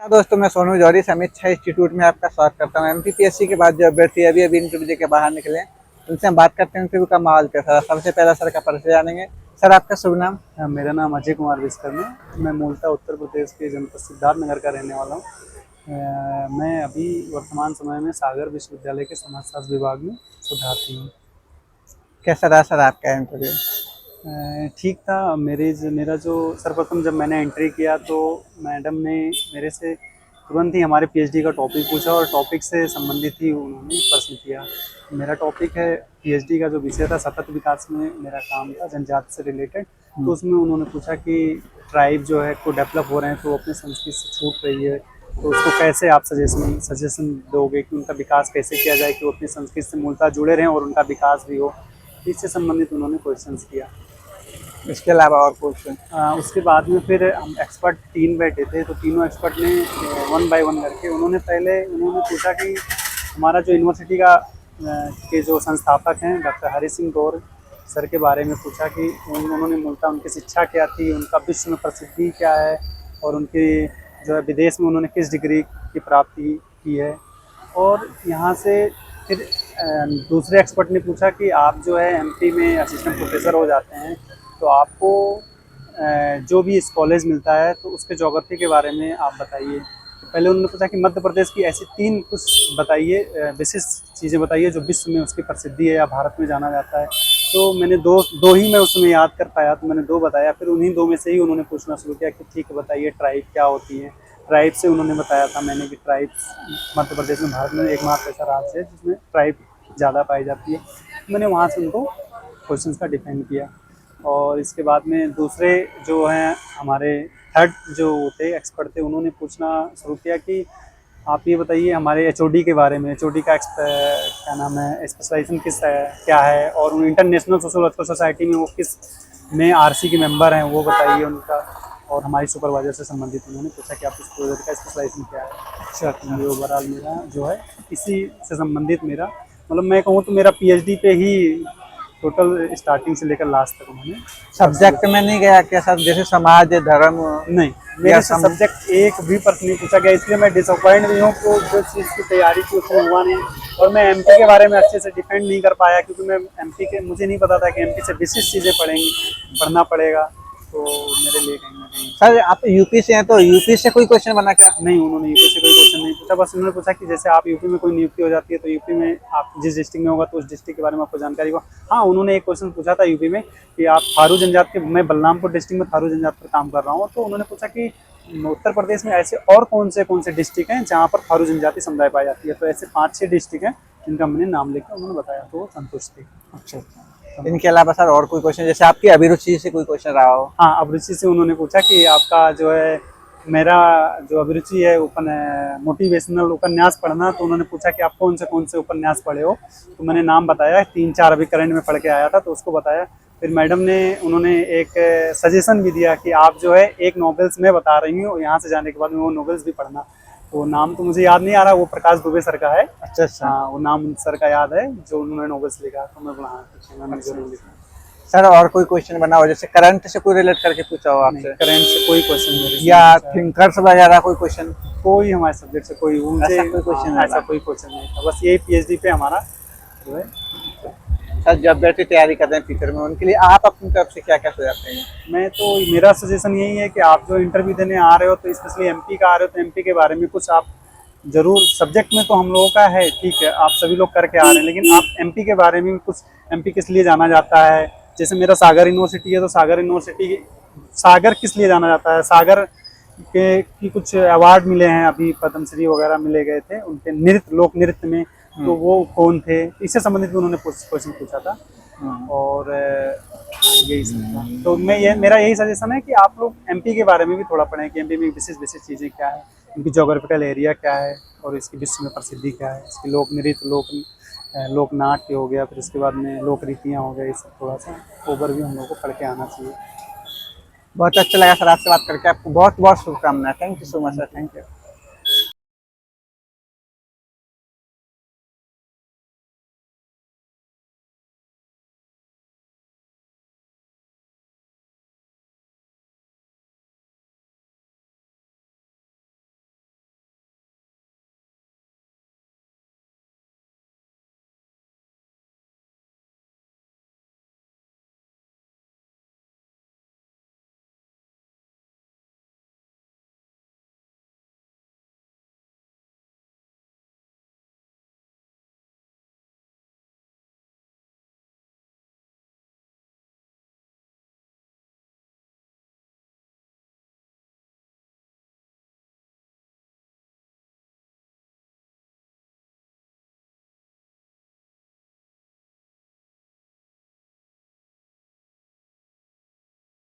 दोस्तों, मैं सोनू जौहरी समीक्षा इंस्टीट्यूट में आपका स्वागत करता हूँ। एमपीपीएससी के बाद जो अभ्यर्थी अभी इंटरव्यू देके बाहर निकले हैं, उनसे हम बात करते हैं इंटरव्यू का माहौल कैसा है। सबसे पहला सर का परिचय जानेंगे। सर, आपका शुभ नाम? मेरा नाम अजय कुमार विश्वकर्मा है। मैं मूलतः उत्तर प्रदेश के जनपद सिद्धार्थनगर का रहने वाला हूँ। मैं अभी वर्तमान समय में सागर विश्वविद्यालय के समाजशास्त्र विभाग में शोधार्थी हूँ। कैसा रहा सर आपका इंटरव्यू? ठीक था। मेरा जो सर्वप्रथम जब मैंने एंट्री किया तो मैडम ने मेरे से तुरंत ही हमारे पीएचडी का टॉपिक पूछा और टॉपिक से संबंधित ही उन्होंने प्रश्न किया। मेरा टॉपिक है पीएचडी का जो विषय था सतत विकास में मेरा काम था, जनजाति से रिलेटेड। तो उसमें उन्होंने पूछा कि ट्राइब जो है को डेवलप हो रहे हैं तो अपने संस्कृति से छूट रही है, तो उसको कैसे आप सजेशन दोगे कि उनका विकास कैसे किया जाए कि वो अपनी संस्कृति से मूलतः जुड़े रहें और उनका विकास भी हो। इससे संबंधित उन्होंने क्वेश्चंस किया। इसके अलावा और क्वेश्चन? उसके बाद में फिर हम एक्सपर्ट 3 बैठे थे, तो तीनों एक्सपर्ट ने 1 बाय 1 करके उन्होंने पूछा कि हमारा जो यूनिवर्सिटी का के जो संस्थापक हैं डॉक्टर हरि सिंह गौर सर के बारे में पूछा कि उन्होंने मूलतः उनकी शिक्षा क्या थी, उनका विश्व में प्रसिद्धि क्या है और उनकी जो है विदेश में उन्होंने किस डिग्री की प्राप्ति की है। और यहाँ से फिर दूसरे एक्सपर्ट ने पूछा कि आप जो है एमपी में असिस्टेंट प्रोफेसर हो जाते हैं तो आपको जो भी इस कॉलेज मिलता है तो उसके ज्योग्राफी के बारे में आप बताइए। पहले उन्होंने पूछा कि मध्य प्रदेश की ऐसी 3 कुछ बताइए, विशिष्ट चीज़ें बताइए जो विश्व में उसकी प्रसिद्धि है या भारत में जाना जाता है। तो मैंने दो ही मैं उसमें याद कर पाया, तो मैंने 2 बताया। फिर उन्हीं 2 में से ही उन्होंने पूछना शुरू किया कि ठीक है बताइए ट्राइब क्या होती है। ट्राइब से उन्होंने बताया था मैंने कि ट्राइब्स मध्य प्रदेश में भारत में एकमात्र ऐसा राज्य है जिसमें ट्राइब ज़्यादा पाई जाती है। मैंने वहाँ से उनको क्वेश्चन का डिफेंड किया। और इसके बाद में दूसरे जो हैं हमारे थर्ड जो थे एक्सपर्ट थे, उन्होंने पूछना शुरू किया कि आप ये बताइए हमारे एचओडी के बारे में। एचओडी का क्या नाम है, स्पेशलाइजेशन किस है, क्या है, और उन इंटरनेशनल सोशल सोसाइटी में वो किस में आरसी के मेंबर हैं वो बताइए उनका। और हमारी सुपरवाइजर से संबंधित उन्होंने पूछा कि आपकी सुपरवाइजर का स्पेशलाइजेशन क्या है। अच्छा, ये ओवरऑल मेरा जो है इसी से संबंधित मेरा मतलब मैं कहूँ तो मेरा पीएचडी पे ही टोटल स्टार्टिंग से लेकर लास्ट तक उन्होंने सब्जेक्ट में नहीं गया क्या सर? जैसे समाज, धर्म? नहीं, मेरे से सब्जेक्ट एक भी प्रश्न नहीं पूछा गया, इसलिए मैं डिसअपॉइंट भी हूँ। तो जो चीज़ की तैयारी थी उसमें हुआ नहीं। और मैं एमपी के बारे में अच्छे से डिफेंड नहीं कर पाया क्योंकि मैं एमपी के मुझे नहीं पता था कि एमपी से विशिष्ट चीज़ें पढ़ना पड़ेगा, तो मेरे लिए कहीं ना कहीं। सर, आप यूपी से हैं तो यूपी से कोई क्वेश्चन बना क्या? नहीं, उन्होंने यूपी से कोई क्वेश्चन नहीं पूछा। बस उन्होंने पूछा कि जैसे आप यूपी में कोई नियुक्ति हो जाती है तो यूपी में आप जिस डिस्ट्रिक्ट में होगा तो उस डिस्ट्रिक्ट के बारे में आपको जानकारी हो। हाँ, उन्होंने एक क्वेश्चन पूछा था यूपी में कि आप थारू जनजाति के, मैं बलरामपुर डिस्ट्रिक्ट में थारू जनजाति पर काम कर रहा हूँ, तो उन्होंने पूछा कि उत्तर प्रदेश में ऐसे और कौन से डिस्ट्रिक्ट हैं जहाँ पर थारू जनजाति समुदाय पाई जाती है। तो ऐसे 5-6 डिस्ट्रिक्ट हैं जिनका मैंने नाम लेकर उन्होंने बताया, तो संतुष्ट थे। अच्छा, इनके अलावा सर और कोई क्वेश्चन, जैसे आपकी अभिरुचि से कोई क्वेश्चन रहा हो? हाँ, अभिरुचि से उन्होंने पूछा कि आपका जो है, मेरा जो अभिरुचि है मोटिवेशनल उपन्यास पढ़ना, तो उन्होंने पूछा कि आप कौन से उपन्यास पढ़े हो। तो मैंने नाम बताया, 3-4 अभी करंट में पढ़ के आया था तो उसको बताया। फिर मैडम ने उन्होंने एक सजेशन भी दिया कि आप जो है एक नॉवेल्स मैं बता रही हूँ, यहाँ से जाने के बाद में वो नॉवेल्स भी पढ़ना। तो नाम तो मुझे याद नहीं आ रहा, वो प्रकाश दुबे सर का है। अच्छा। हाँ, वो नाम सर का याद है जो उन्होंने नॉवेल्स लिखा, तो मैं मैंने जरूर लिखा। सर, और कोई क्वेश्चन बना हो जैसे करंट से कोई रिलेट करके पूछा हो आपसे? करंट से कोई क्वेश्चन या थिंकर्स वगैरह कोई क्वेश्चन? कोई हमारे सब्जेक्ट से कोई ऐसा कोई क्वेश्चन नहीं था। बस यही पीएचडी पे हमारा जो है। सर, जब अभ्यर्थी तैयारी कर रहे हैं फ्यूचर में, उनके लिए आप अपनी तरफ से क्या क्या सुझाव देंगे? मैं तो मेरा सजेशन यही है कि आप जो इंटरव्यू देने आ रहे हो तो स्पेशली एमपी का आ रहे हो तो एमपी के बारे में कुछ आप जरूर, सब्जेक्ट में तो हम लोगों का है ठीक है, आप सभी लोग करके आ रहे हैं, लेकिन आप एमपी के बारे में कुछ, एमपी किस लिए जाना जाता है। जैसे मेरा सागर यूनिवर्सिटी है तो सागर किस लिए जाना जाता है, सागर की कुछ अवार्ड मिले हैं, अभी पद्मश्री वगैरह मिले गए थे उनके लोक नृत्य में, तो वो कौन थे, इससे संबंधित उन्होंने क्वेश्चन पूछा था। और यही सब था। तो मेरा यही सजेशन है कि आप लोग एमपी के बारे में भी थोड़ा पढ़ें कि एमपी में विशेष चीज़ें क्या है, इनकी जोग्राफिकल एरिया क्या है और इसकी विश्व में प्रसिद्धि क्या है, इसकी लोक नृत्य, लोक नाट्य हो गया, फिर इसके बाद में लोक रीतियाँ हो गया, ये सब थोड़ा सा ओवरव्यू हम लोग को पढ़ के आना चाहिए। बहुत अच्छा लगा सर आपसे बात करके। आपको बहुत बहुत शुभकामनाएं। Thank you so much sir. Thank you.